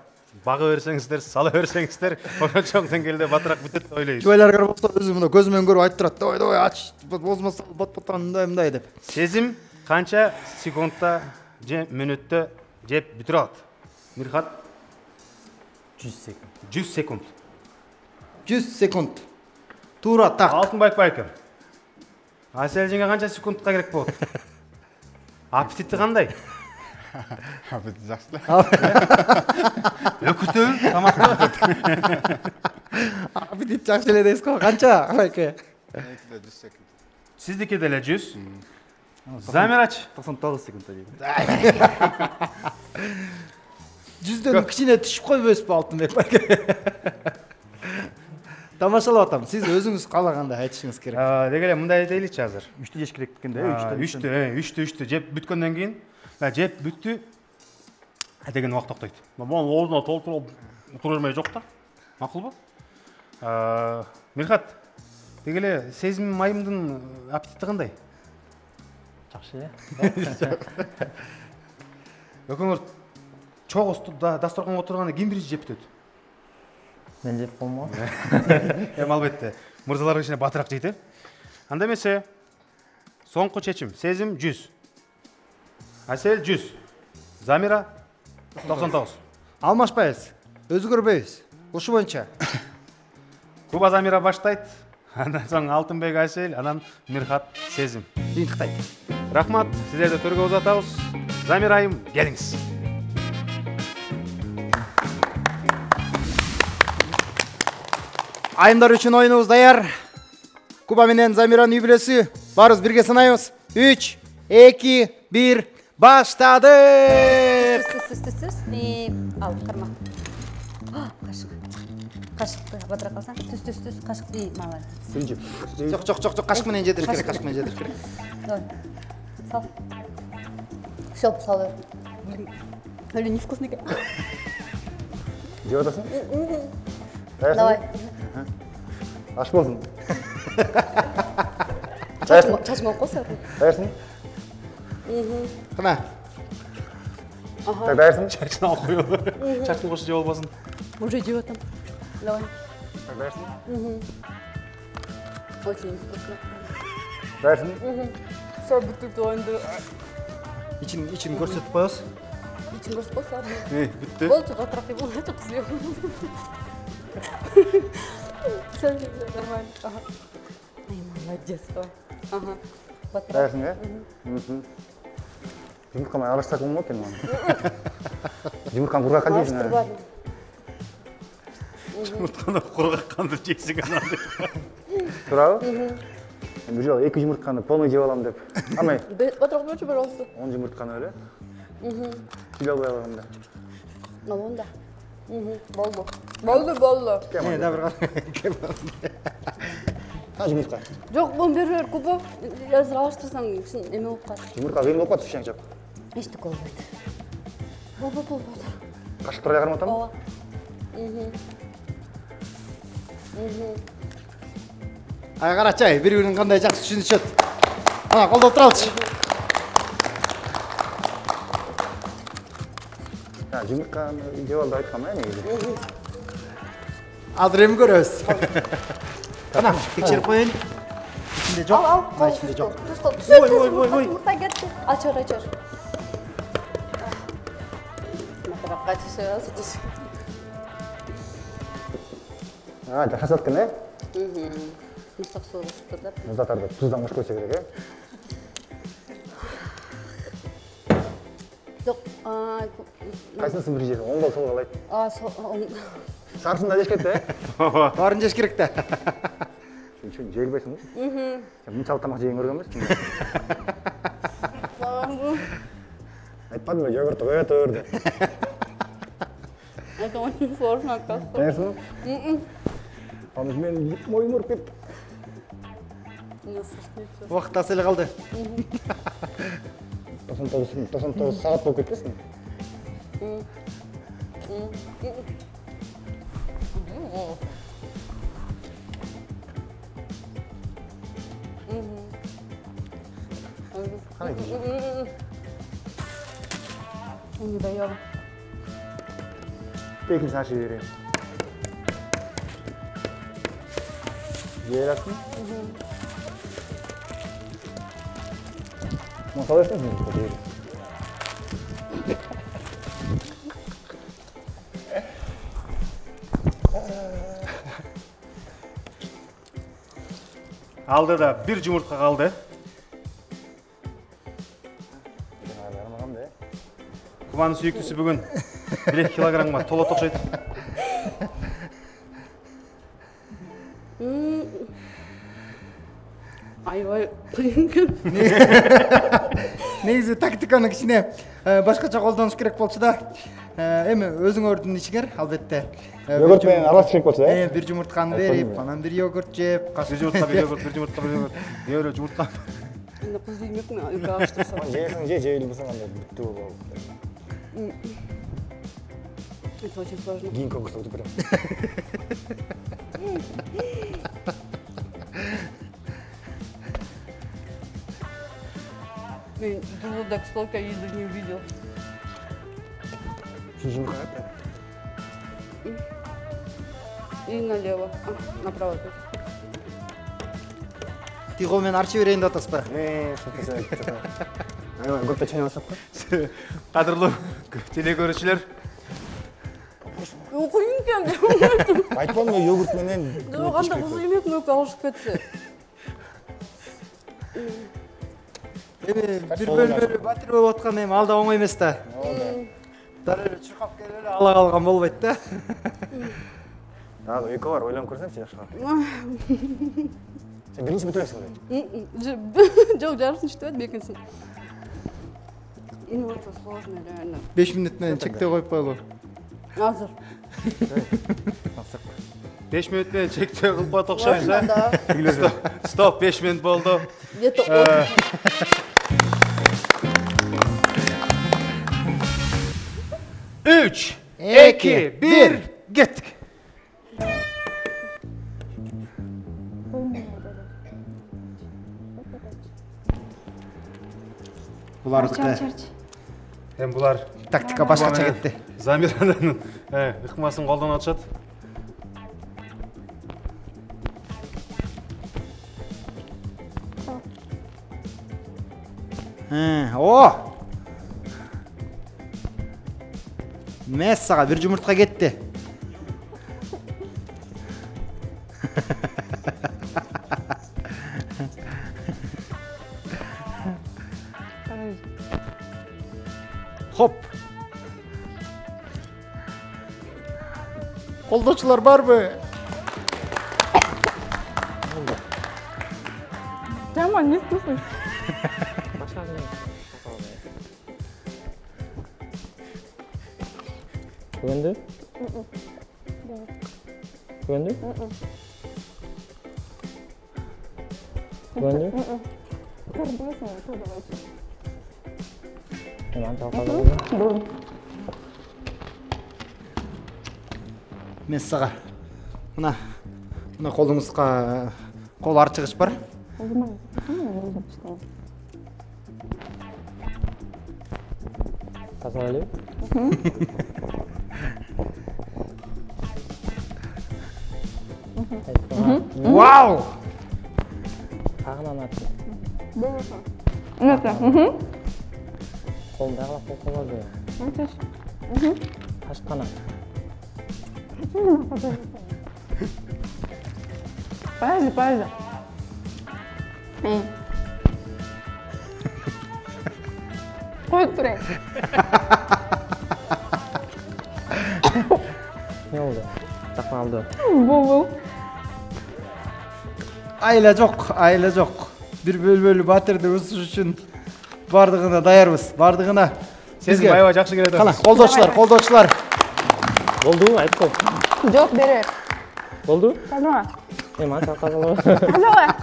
бага берсеңиздер, сала берсеңиздер, ошончо деңгээлде батыраак бүтөт деп ойлойбуз. Жубайлар болсо өзү мына көзү менен көрүп айтып турат. Давай, ач, бозмаса бот-боттан мындай деп. Сезим канча секундта же мүнөттө жеп бүтүрө алат? Мирхат 100 секунд. 100 секунд. 100 секунд. Туура так. Алтынбек байкем. Асел жеңе канча секундка керек болот? Аппетити кандай? Аппетит жакшы. Өкүтүү, тамактуу. Аппетит жакшы эле дейсиз го. Канча, байке? 100 секунд. Сиздики деле 100. Замирач 99 секундта дейм. 100дөн кичине түшүп койбойсузбу Алтынбек байке? Тамашалап атам. Сиз өзүңүз каалагандай айтышыңыз керек. Деги эле мындай дейличи азыр. 3тү жеш керек дегенде, 3тү жеп бүткөндөн кийин, жеп бүттү деген убакыт токтойт. Могу ордуна толтуруп тура бермей жок да. Макулбу? Мирхат, деги эле Сезим майымдын аппетити кандай? Жакшы эле. Өкөңөр чогуу дасторконго отурганда ким биринчи жеп бүтөт? Мен жеп болмок. Албетте. Мырзалар ичине батыраак жейт. Анда эмесе соңку чечим. Сезим 100. Асел 100. Замира 99. Алмашпайбыз. Өзгөрбөйбүз. Ушул боюнча. Куба Замира баштайт. Андан соң Алтынбек Асел, анан Мирхат Сезим. Жыйынтыктайт. Рахмат, сиздерди төргө узатабыз. Замира айым, келиңиз. Айымдар үчүн оюнубуз даяр. Куба менен Замиранын үй бүлөсү. Барыбыз бирге санайбыз. 3, 2, 1, баштадык. Түс. Ал, карма. Кашык. Кашыкты батыраак алсаң. Түс. Кашыкты молодец. Жок, кашык менен жедириш керек. Давай. Сал. Всё, сал. Блин, невкусный. Жеп атасың? Давай. Аш болсун. Чачма коса. Даярсың? Кана. Даярсың? Чачын алып коелу. Чачын кошу жеп албасын. Уже жеп атам. Давай. Даярсың? Очень вкусно. Даярсың? Всё, бүтүп оюнду. Ичин көрсөтүп коебуз. Ичин көрсөтүп койсо. Бүттү. Болчу батыраак деп ойлойт кыз. Всё нормально. Ага. Ай, молодец. Ага. Даярсың, э? Жумуртканы алышсак болмок экен мага. Жумуртканы кургакка жейсиң. Жумуртканы кургакканды жейсиң анан. Туурабы? Бир жолу 2 жумуртканы полный жеп алам деп. Амай. Батыраак болчу бир болсо. 10 жумуртканы эле. Жеп албай калганда. Онда. Болду. Болду. Да бир Қанша жұмыртқа? Жоқ, bunu бер көпі. Азыр алыштырсаң, эме болуп калат. Жұмыртқа қиын болып қалды, жоқ. Эчтеке болбойт. Болду. Қашықтыра қараматам? Ооба. ай карачай, бири-бирин кандай жакшы түшүнүшөт. Ана колдоп туралычы. Жұмыртқаны жеп алды айтқам, негізі. Азыр эми көрөбүз. Ана, текшерип коеюн. İçinde жок. Ал, içinde жок. Ой. Мурта кетти. Ачыр. Матабакка түшөбүз. Жашасаткын, Мысак суу ысытып. Мұздатарды тұздан қош көйсе керек, Жоқ, Қайсынысын бір жейсің, оң бол, сол қалай? Сарысын да жеш кетті, Барын жеш керек да. Сен жегілбейсің ғой? Сен мұншалық тамақ жеген көрген бес? Айтпадым ба, йогуртты қоя тұр деп. Это очень сложно, оказывается. Таңерсің? Аныз мен мойым ұрып кетті. Уақыт тасы эле калды. 99 сағат болып кетпесін? Қалай дейсің? Не даю. Пекін сашы берейін. Жей аласың? Мұны салайсың сен? Алды да bir жұмыртқа қалды. Кубаның сүйіктісі бүгін 1 килограмма тола тоқшайды. Айбай қиын көп. Негизи тактиканы кичине башкача колдонуш керек болчу да. Эми өзүңөрдүн ишиңер албетте. Йогурт менен аралаш керек болчу, бир жумуртканы берип, анан бир йогурт жеп, Bir жұмыртқа bir yogurt, bir жұмыртқа bir yogurt. Евро жұмыртқа. Енді қыз демекпін, үйге алыштырсам. Жейсің, жей білсең андай бүттү болып. Это очень сложно. Кейін конкурста өтіп беремін. Мен желудок столько еды не увидел. Şimdi жұмыртқа қайда? И налево, направо. Тигол мен арчи берейин деп атасызбы? Айбай, көпті чайын алсақ қой? Қадірлі телекөрушілер. Қиын екен. Айтпадым ба, йогурт менен. Қандай қыз емек мөк алышып кетсе. Бир бөлмөлүү батир болуп аткан эми ал да оңой эмес да. Дары чуркап келип эле ала калган болбойт да. Дагы экөө бар, ойлонуп көрсөңчү жакшыраак. Сен биринчи бүтөбөйсүң бе? Жоқ, жарысын иштебейт, бекинсин. Ну, это сложно, реально. 5 мүнөт менен чектөө коюп коелу. Азыр. 5 минут менен чектөө кылып коет окшойбуз, Стоп, 5 минут болду. Где-то 3, 2, 1, gittik. Hem bular Taktika başkaça gitti. Zamira'nın ыкмасын колдонуп атышат. О! Мессага бир жумуртка кетти. Хоп. Колдочулар барбы? Tamam, не вкусный. Бүгінді? Güvendin? Güvendin? Hemen çalkalım. Мен сага. Мына колуңузга кол арчыгыч бар. Тазалайлы. Вау! Тағынан атты. Nasıl? Қолын дағылап қолды. Қашып қана. Подожди. Қойып тұрайын. Не oldu? Жақын алды. Бұл. Айла жоқ. Бир бөлмөлүү батырды өсүш үчүн бардыгына даярбыз. Бардыгына. Сезгин аябай жакшы келет Кана, колдоочулар. Болду, айтып қой. Жоқ, берер. Болду? Таза. Ман тазалау. Таза.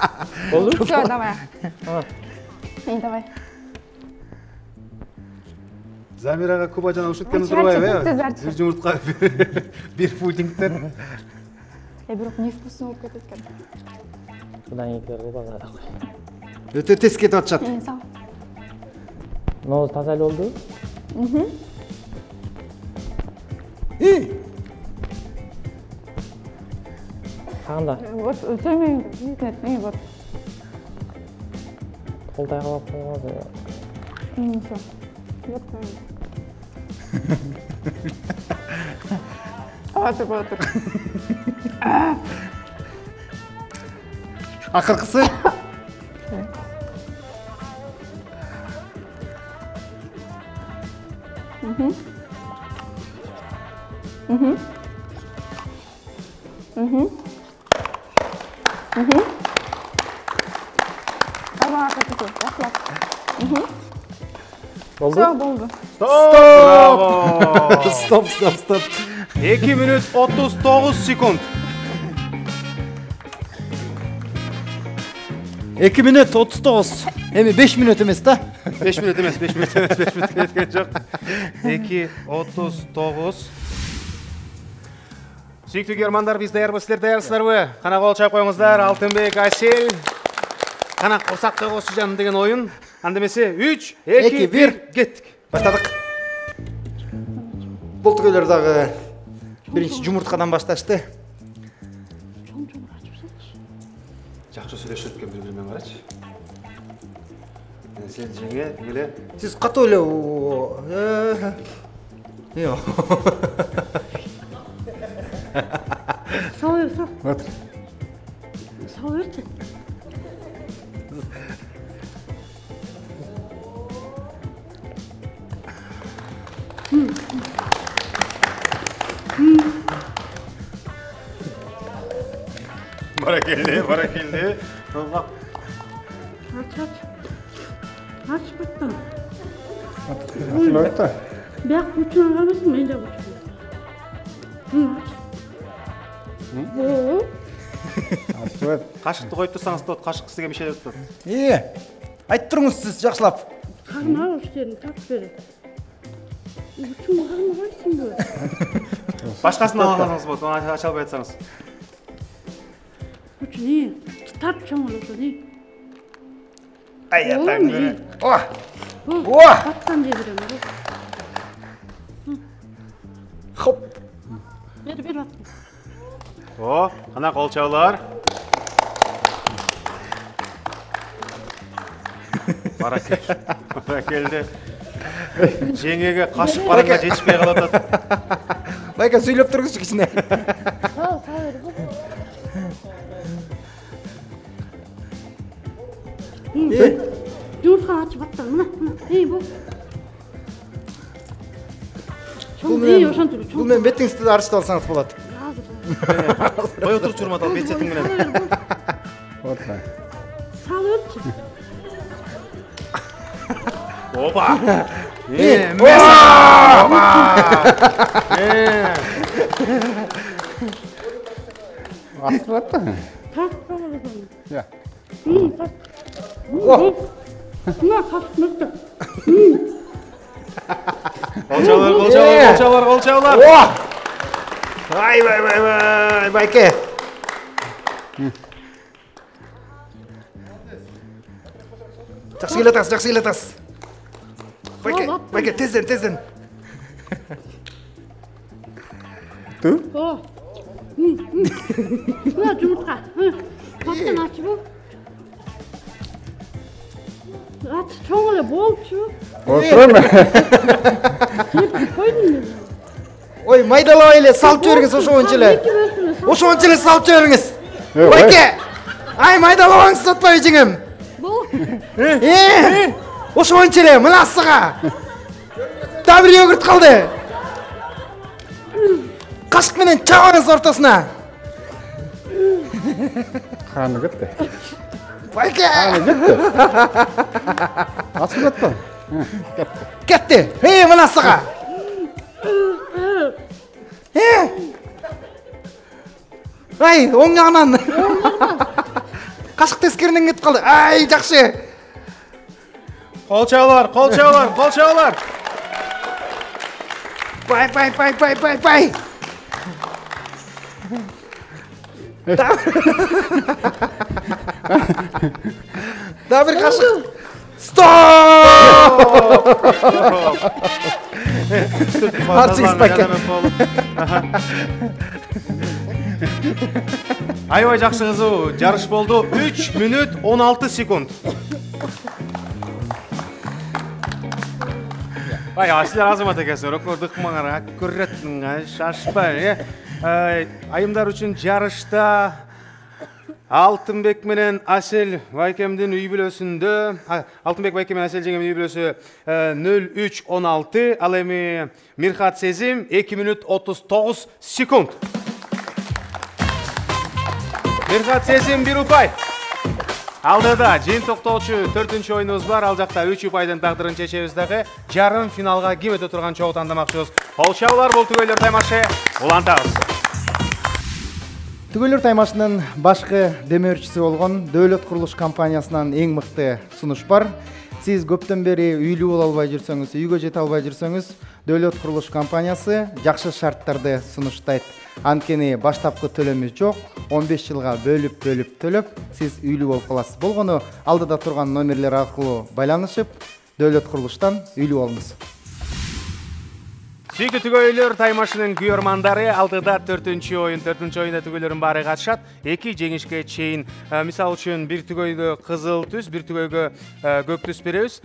Болду? Все, давай. Давай. Замирага Кубажан ушуткені турбайбы? Бир жумуртка, бир пудингтер. Бирок не вкусно болуп кетет экен. Будан кийинкилер кубалар кой. Өтө тез кетип атышат. Сау. Ноз таза эле болду? Кандай? Вот өтөмөйүн. Не вот. Кол тайгалап койгонбу. Все. Батыр. Акыркысы? Болду? Все, болду. Стоп. 2 минут 39 секунд. 2 минут 39. Эми 5 минут эмес да? 5 минут эмес, 5 минут кеткен жок. 2:39. Сүйүктүү көрөрмандар, биз даярбыз, силер даярсыздарбы? Кана кол чайып коюңуздар. Алтынбек, Асель. Кана косакка косужан деген оюн. Анда эмесе 3, 2, 1 кеттик. Баштадык. Бул түгөлөр дагы биринчи жумурткадан башташты. Жакшы сүйлөшүп кеткен бири-бири менен карачы. Сен жеңе эле. Сиз катуу эле. Сау. Вот. Сау берчи. Баракелде. Aç baktım. Bak uçuna kalmasın mı? Ence uçuna. Aç. Кашыкты коюп турсаңыз да кашык сизге мишелеп турат. Айтып туруңуз сиз жакшылап. Карма оштерин тартып берет. Uçuna kalmaysın bu. Башкасын алсаңыз болот, аны ача албай атсаңыз. Uçunu tartып чоңолосо дей. Аятаң көрө. Аттан жей берем. Хоп. Бер ат. Кана кол чабуулар. Баракелде. Жеңеге кашык баранга жетишпей калып атат. Байка сүйлөп туруңузчу кичине. Сау бер. Жумуртка ачып аттан мына. Бу. Бул мен бетиңизди арчытып алсаңыз болот. Кой отуруп журмат ал бет сетиң менен. Сау берчи. Опа! Атырат. Ya. Kolçalar. Vay, Байке. Жақсы келатасыз. Байке, тезден. Mına жұмыртқа. Қаттан açı bu. At çoğule bolçu. Отырам. Ой, майдалап эле салып жибериңиз ошончо эле салып жибериңиз. Байке. Ай, майдалабаңыз атпай жеңем. Ошончо эле мына сага. Да бир йогурт калды. Кашык менен чабыңыз ортосуна. Қаны кетті. Байке. Асып кетті. Кетти. Мына сага. Ай, оң жагынан. Кашык тескеринен кетип калды. Ай, жакшы. Kolçalar. Бай. Да бир кашык. Стоп! Артист Байке. Аябай жакшы кызуу жарыш болду. 3 мүнөт 16 секунд. Ай, силер азамат экенсиңер, ыкмаңар, көрөтүң, шашпай. Айымдар үчүн жарышта Алтынбек менен Асел Байкемдин үй бүлөсүндө, Алтынбек Байке менен Асел жеңемдин үй бүлөсү 0-3-16, ал эми Мирхат Сезим 2 мүнөт 39 секунд. Мирхат Сезим 1 упай. Алдыда жыйынтыктоочу 4-чү оюнубуз бар. Ал жакта 3 упайдын тагдырын чечебиз дагы. Жарым финалга ким өтө турган чогуу тандамакчыбыз. Колчабылар бул түгөйлөр таймашы. Улантабыз. Түгөйлөр таймашынын башкы демөөрчүсү болгон Дөөлөт курулуш компаниясынан эң мыкты сунуш бар. Сиз көптөн бери үйлүү боло албай жүрсөңүз, үйгө жете албай жүрсөңүз, Дөөлөт курулуш компаниясы жакшы шарттарды сунуштайт. Анткени баштапкы төлөмү жок, 15 жылга бөлүп төлөп, сиз үйлүү болуп каласыз. Болгону алдыда турган номерлер аркылуу байланышып, Дөөлөт курулуштан үйлүү болуңуз. Сүйүктүү түгөйлөр таймашынын күйөрмандары алдыда 4-чү оюнда түгөйлөрдүн баары катышат. 2 жеңишке чейин. Мисалы үчүн бир түгөйгө кызыл түс, бир түгөйгө көк түс беребиз.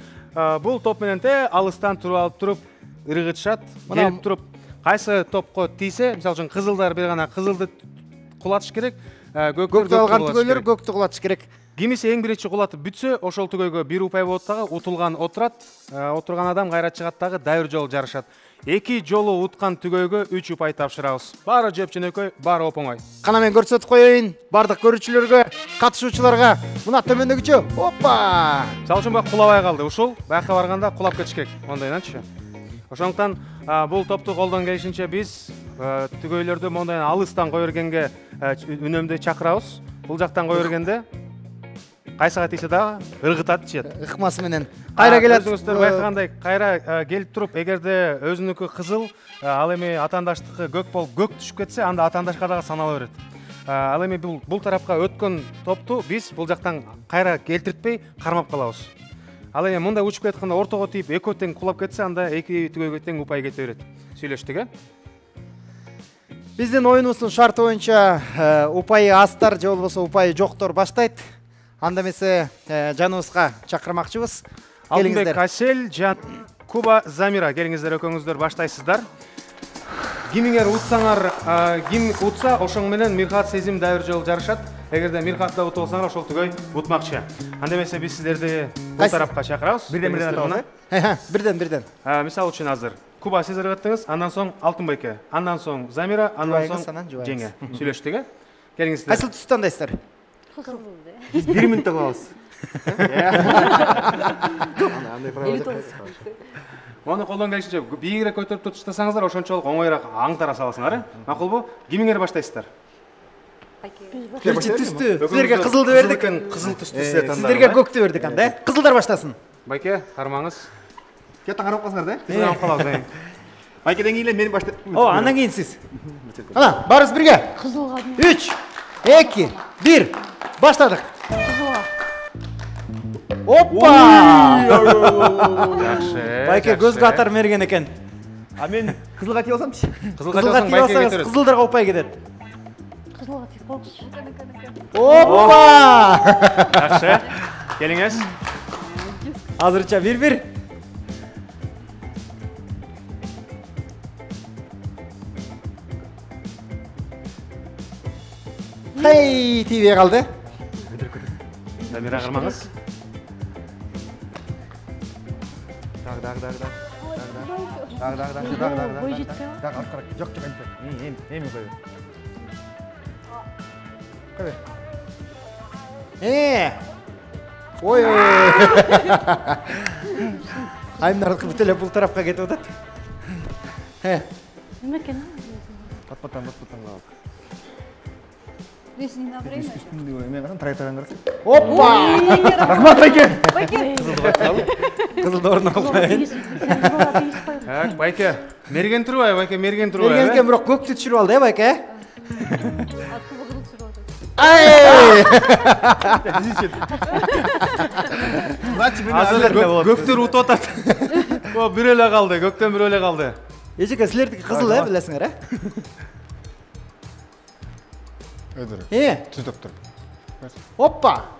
Бул топ менен алыстан туруп ыргытышат. Келип туруп кайсы топко тийсе, мисалы үчүн кызылдар бир гана кызылды кулатыш керек, көктү алган түгөйлөр көктү кулатыш керек. Кимиси эң биринчи кулатып бүтсө, ошол түгөйгө 1 упай болот дагы, утулган отурат, отурган адам кайра чыгат дагы, дайыр жолу жарышат. 2 жолу уткан түгөйгө 3 упай тапшырабыз. Баары жөпчөнөкөй, баары оңой. Кана мен көрсөтүп коеюн бардык көрүүчүлөргө, катышуучуларга. Мына төмөндөгүчө. Опа! Мисалы үчүн бак кулабай калды. Ушул баякка барганда кулап кетиш керек. Мондайнанчы. Ошондуктан бул топту колдон келишинче биз түгөйлөрдү мондайдан алыстан кое бергенге үнөмдү чакырабыз. Бул жактан кое бергенде кайсыга тийсе дагы ыргытат чет. Ыкмасы менен. Кайра келет. Өзүңүздөр байкагандай кайра келип туруп, эгерде өзүнүкү кызыл, ал эми атандаштыкы көк болуп көк түшүп кетсе, анда атандашка дагы санала берет. Ал эми бул тарапка өткөн топту биз бул жактан кайра келтиртпей кармап калабыз. Ал эми мындай учуп кетканда ортого тийип, экөө тең кулап кетсе, анда эки түгөйгө тең упай кете берет. Сүйлөштүк, Биздин оюнубуздун шарты боюнча упайы астар же болбосо упайы жоктор баштайт. Анда эмесе жаныбызга чакырмакчыбыз. Алтынбек Асел, Куба Замира, келиңиздер, экөөңүздөр баштайсыздар. Кимиңер утсаңар, ким утса, ошоң менен Мирхат Сезим дайыр жол жарышат. Эгерде Мирхатта утуп алсаңар, ошол түгөй утмакчы. Анда эмесе биз сиздерди бул тарапка чакырабыз. Бирден атабыз. Бирден. Мисалы үчүн азыр Куба сиз ыргыттыңыз, андан соң Алтынбекке, андан соң Замира, андан соң Жеңе. Сүйлөштүк, келиңиздер. Кайсыл түстү тандайсыздар? Биз 1 мүнөттө кылабыз. Оны колдон келишинче бийигирээк көтөрүп туруштасаңыздар, ошончолук оңоюраак аңтара саласыңар, макулбу? Кимиңер баштайсыздар? Кирчи түстү. Силерге кызылды бердик. Кызыл түстү силер тандадыңар. Силерге көктү бердик анда. Кызылдар баштасын. Байке, кармаңыз. Кеттен карап калсаңар да? Биз карап калабыз. Байкеден кийин эле мен башта. Андан кийин сиз. Ана, барыбыз бирге. Кызылга. 3, 2, 1. Баштадык. Кызылга. Оппа! Жакшы. Байке көзгө атар мерген экен. А мен кызылга тие алсамчы? Кызылга Кызылга тие алсаңыз кызылдарга упай кетет. Кызылга тип болчу. Оппа! Жакшы. Келиңиз. Азырча 1-1. Хей, тибе калды. Дамира кармаңыз. Жок, эми кой. Ой. Аймнар бүтеле бул тарапка кетип атат. Неме экен? Пат-паттан калып. Ресни на время. Мен касан траекториян карасың. Оппа! Рахмат Байке. Кызылды орун албай. Так, Байке, мерген турбай, Байке, мерген турбай. Мергенге бирок көктү түшүрүп алды, Байке. Азыр көктөр утуп атат. О, бир эле калды, көктөн бир эле калды. Эжеке, силердики кызыл, билесиңер, Өдүр. Түзөп тур. Оппа!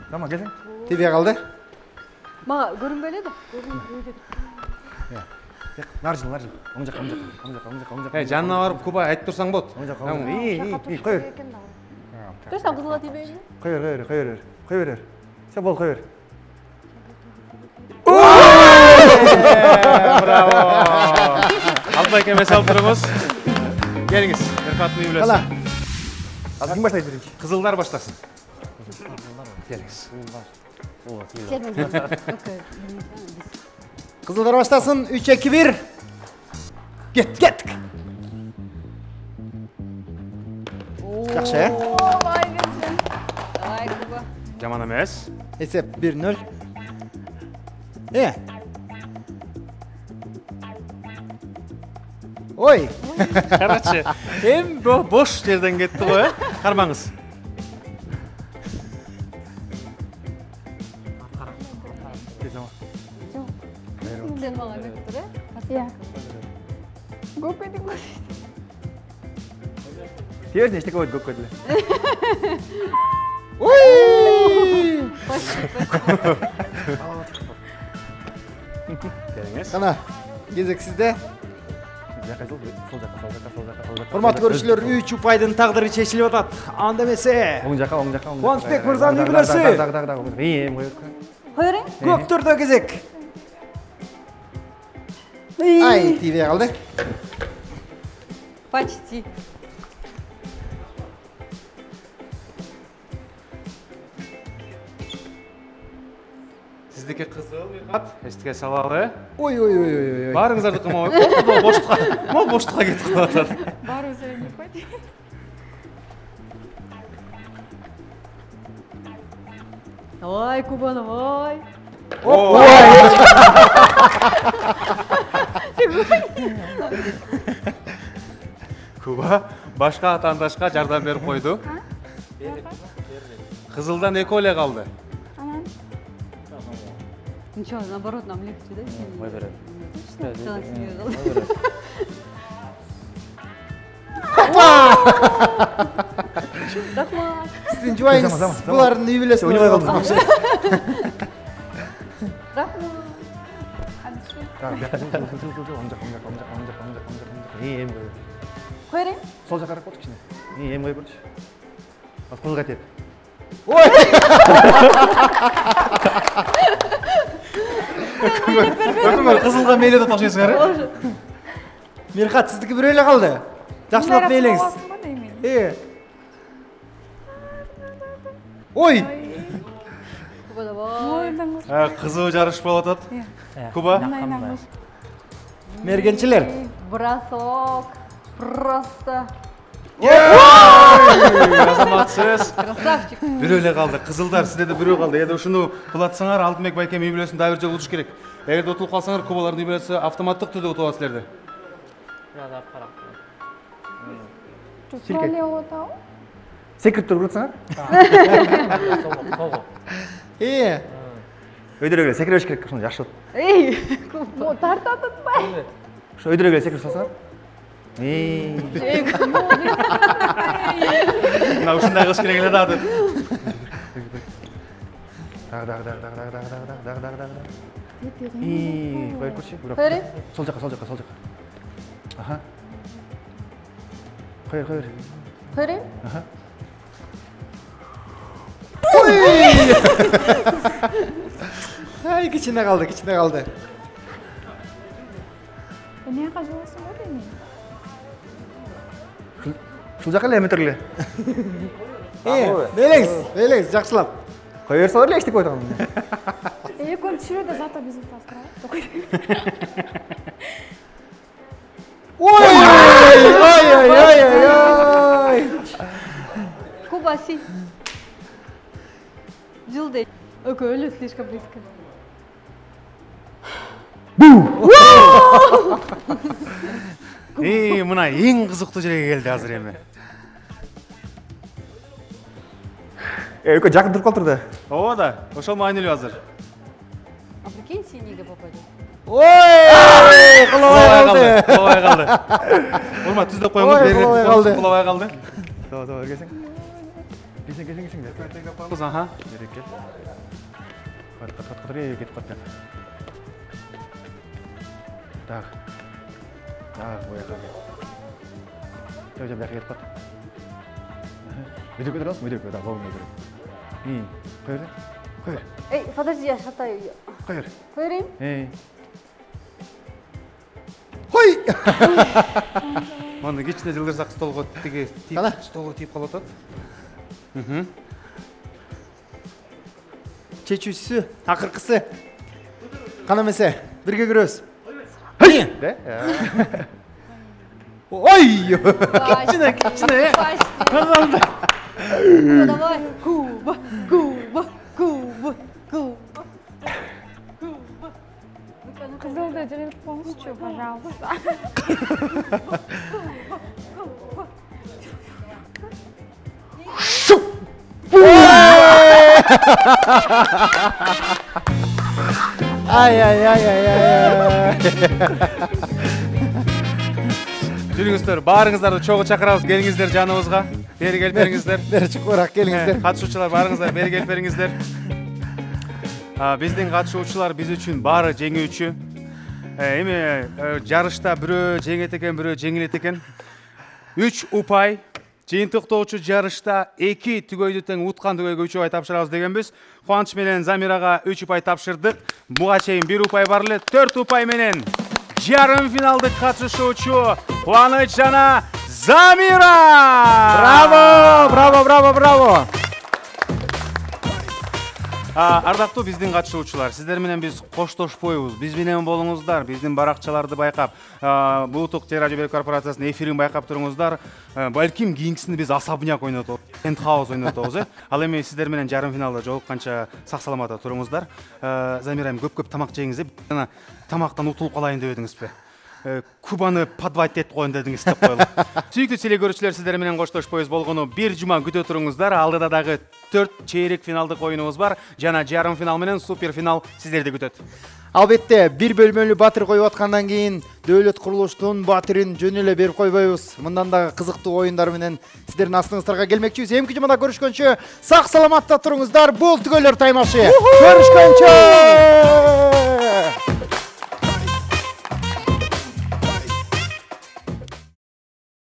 Тамам, келсең. Тибе калды. Мага көрүнбөй эле да. Наржыл. Оң жакка. Жанына барып Куба айтып турсаң болот. Кой бер. Көрсөң кызылга тийбейби? Кой бер. Все бол, кой бер. Браво! Албайке эмес алып туруңуз. Келиңиз, бир кат үй билесиз. Азыр ким баштайт биринчи? Кызылдар баштасын. Келиңиз. Кызылдар баштасын. 3-2-1. Кеттик. Жакшы, Давай, Куба. Жаман эмес. Эсеп 1-0. Ой. Карачы. Эм бош жерден кетти го, Кармаңыз. Сен мага эмек тур, Иә. Көп кетик бар. Тиерсин эчтеке болот көккө деле. Ой! Келиңиз. Кана, кезек сизде. Сол жакка. Урматтуу көрүүчүлөр, 3 упайдын тагдыры чечилип атат. Анда эмесе. Оң жакка. Кубанычбек мырзанын үй бүлөсү. Кой берейин? Көктөрдө кезек. Ай, тибе калды. Почти. Сиздики кызыл кат, эстике салалы. Ой. Баарыңыздардыкы боштукка кетип калат. Баарыбыз эле койду. Ой, Кубан, ой. Куба башка атаандашка жардам берип койду. Кызылдан эки эле калды. Ничего, наоборот, нам легче, да? Ой берет. Рахмат. Сиздин жубайыңыз булардын үй бүлөсү. Ойнобой калдым. Рахмат. Кой берейин? Сол жакка карап отур кичине. Эми кой көрчү. Аз кызылга тиет. Ой! Өкүмөр кызылга мейли деп окшойсуңар. Мирхат, сиздики бирөө эле калды. Жакшылап мейлиңиз. Ой! Кызуу жарыш болуп атат. Куба? Мергенчилер. Бросок. Просто. Азаматсыз. Красавчик. Бирөө эле калды. Кызылдар сиздерде бирөө калды. Эгерде ушуну кулатсаңар, Алтынбек байкем үй бүлөсүн дагы бир жолу утуш керек. Эгерде утулуп калсаңар, кубалардын үй бүлөсү автоматтык түрдө утуп алат силерди. Секіріп тұрып жатсаңар? Өйдірегіле секіріп өш керек, жақсы жот. Эй, тарт атытпай. Өйдірегіле секіріп салсаңар? Мына ушундай кылыш керек эле да. Қойып көрші. Қойыры? Сол жаққа. Аха. Қойыр. Қойыры? Аха. Ай, кичине қалды. Эмне кажыласың ба дейм? Сол жаққа ле метрле. Белеңіз, жақсылап. Қойыр салар ле, ештек қойдығым. Екон түшіреді, зато бізді тастырады. Ой! Куба, си. Жылды. Өлі, слишком близко. Мына эң кызыктуу жерге келди азыр эми. Өкө жақын тұрып қалдырды. Ооба да, ошол маани эле азыр. А прикинь, синийге попадет. Ой! Кулабай қалды. Урма түздеп коюңуз, кулабай қалды. Давай, келсең. Келсең. Аха. Кетіп қаттан. Дағы, ояққа кел. Жау бәқі кетіп қаттан. Өйдіріп өтір аласың, өйдіріп, бауын өйдіріп. Қойыр. Эй, подожди, я шатаю ее. Қойыр. Қойырайым? Ой! Оны кечіне жылдырсақ столға тиіп қалып атат. Чечүүсү, акыркысы. Кана эмесе, бирге көрөбүз. Ой! Кичине. Давай. Куба. Кызылды жіберіп қойыңызшы, пожалуйста. Ай. Жүрүңүздөр, баарыңыздарды чогуу чакырабыз, келиңиздер жаныбызга. Бери келип бериңиздер. Бери чыкпыраак келиңиздер. Катышуучулар баарыңыздар бери келип бериңиздер. Биздин катышуучулар биз үчүн баары жеңүүчү. Эми жарышта бирөө жеңет экен, бирөө жеңилет экен. 3 упай жыйынтыктоочу жарышта 2 түгөйдү тең уткан түгөйгө 3 упай тапшырабыз дегенбиз. Кубаныч менен Замирага 3 упай тапшырдык. Буга чейин 1 упай бар эле, 4 упай менен жарым финалдык катышуучу Кубаныч жана Замира! Браво! Ардактуу биздин катышуучулар, сиздер менен биз коштошпойбуз. Биз менен болуңуздар, биздин баракчаларды байкап, Булуттук телерадио берүү корпорациясынын эфирин байкап туруңуздар. Балким кийинкисинде биз особняк ойнотобуз, пентхаус ойнотобуз. Ал эми сиздер менен жарым финалда жолукканча сак-саламатта туруңуздар. Замирайым, көп тамак жеңиз, жана тамактан утулуп калайын деп едиңизби? Кубаны подвать этип коюн дедиңиз деп коелу. Сүйүктүү телекөрүүчүлөр, сиздер менен коштошпойбуз болгону бир жума күтө туруңуздар. Алдыда дагы 4 чейрек финалдык оюнубуз бар. Жана жарым финал менен супер финал сиздерди күтөт. Албетте, бир бөлмөлүү батыр коюп аткандан кийин Дөөлөт курулуштун батырын жөн эле берип койбойбуз. Мындан дагы кызыктуу оюндар менен сиздердин астыңыздарга келмекчибиз. Эмки жумада көрүшкөнчө сак саламатта туруңуздар. Бул түгөлөр таймашы. Көрүшкөнчө!